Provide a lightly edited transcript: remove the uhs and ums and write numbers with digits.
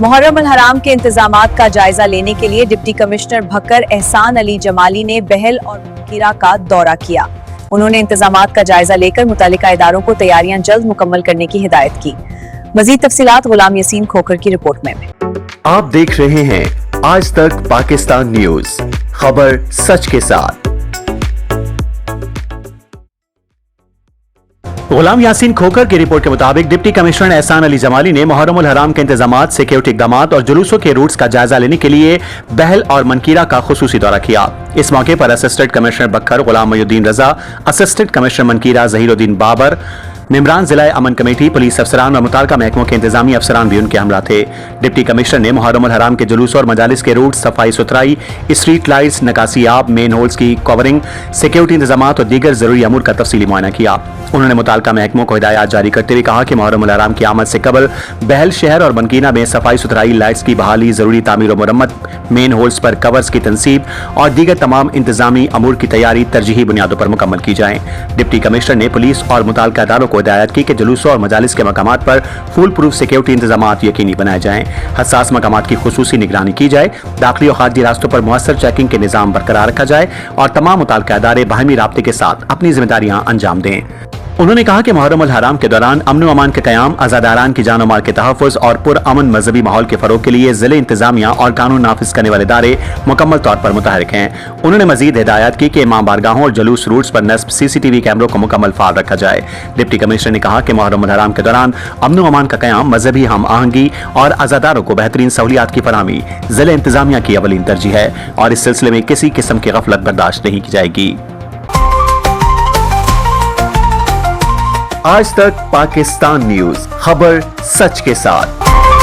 मुहर्रम अल हराम के इंतजामात का जायजा लेने के लिए डिप्टी कमिश्नर भक्कर एहसान अली जमाली ने बहल और मुनकीरा का दौरा किया। उन्होंने इंतजामात का जायजा लेकर मुतालिका इदारों को तैयारियां जल्द मुकम्मल करने की हिदायत की। मजीद तफसीलात गुलाम यासीन खोखर की रिपोर्ट में। आप देख रहे हैं आज तक पाकिस्तान न्यूज, खबर सच के साथ। गुलाम यासीन खोखर की रिपोर्ट के मुताबिक डिप्टी कमिश्नर एहसान अली जमाली ने मुहर्रम उल हराम के इंतजामात, सिक्योरिटी इक़दामात और जुलूसों के रूट्स का जायजा लेने के लिए बहल और मनकीरा का खुसूसी दौरा किया। इस मौके पर असिस्टेंट कमिश्नर बक्खर गुलाम मोहिउद्दीन रजा, असिस्टेंट कमिश्नर मनकीरा ज़हीरुद्दीन बाबर, मेंबरान जिला अमन कमेटी, पुलिस अफसरान और मुताल्लिका महकमों के इंतजामी अफसरान भी उनके हमरा थे। डिप्टी कमिश्नर ने मुहर्रम उल हराम के जुलूस और मजालिस के रूट, सफाई सुथराई, स्ट्रीट लाइट्स, नकासी आब, मेन होल्स की कवरिंग, सिक्योरिटी इंतजामात और दीगर जरूरी अमूर का तफसीली मुआयना किया। उन्होंने मुताल्लिका महकमों को हिदायत जारी करते हुए कहा कि मुहर्रम उल हराम की आमद से कबल बहल शहर और मनकीना में सफाई सुथराई, लाइट्स की बहाली, जरूरी तामीर और मुरम्मत, मेन होल्स पर कवर्स की तनसीब और दीगर तमाम इंतजामी अमूर की तैयारी तरजीही बुनियादों पर मुकम्मल की जाए। डिप्टी कमिश्नर ने पुलिस और मुताल्लिका इदारों को हिदायत की कि जुलूसों और मजालिस के मकामात पर फुल प्रूफ सिक्योरिटी इंतजामात यकीनी बनाए जाएं, हसास मकामात की खुसूसी निगरानी की जाए, दाखिली और खारजी रास्तों पर मुअस्सर चेकिंग के निजाम बरकरार रखा जाए और तमाम मुताल्लिका इदारे बाहमी राब्ते के साथ अपनी जिम्मेदारियां अंजाम दें। उन्होंने कहा कि मुहर्रम उल हराम के दौरान अमन व अमान के क़याम, अज़ादारान की जान और माल के तहफ़्फ़ुज़ और पुरअमन मजहबी माहौल के फ़रोग़ के लिए ज़िले इंतजामिया और कानून नाफिज करने वाले इदारे मुकम्मल तौर पर मुतहरिक हैं। उन्होंने मजीद हिदायत की कि इमाम बारगाहों और जुलूस रूट्स पर नस्ब CCTV कैमरों को मुकम्मल फाल रखा जाए। डिप्टी कमिश्नर ने कहा कि मुहर्रम उल हराम के दौरान अमन व अमान का क़याम, मजहबी हम आहंगी और अज़ादारों को बेहतरीन सहूलियात की फराहमी ज़िले इंतजामिया की अवलीन तरजीह है और इस सिलसिले में किसी किस्म की गफलत बर्दाश्त नहीं की जाएगी। आज तक पाकिस्तान न्यूज, खबर सच के साथ।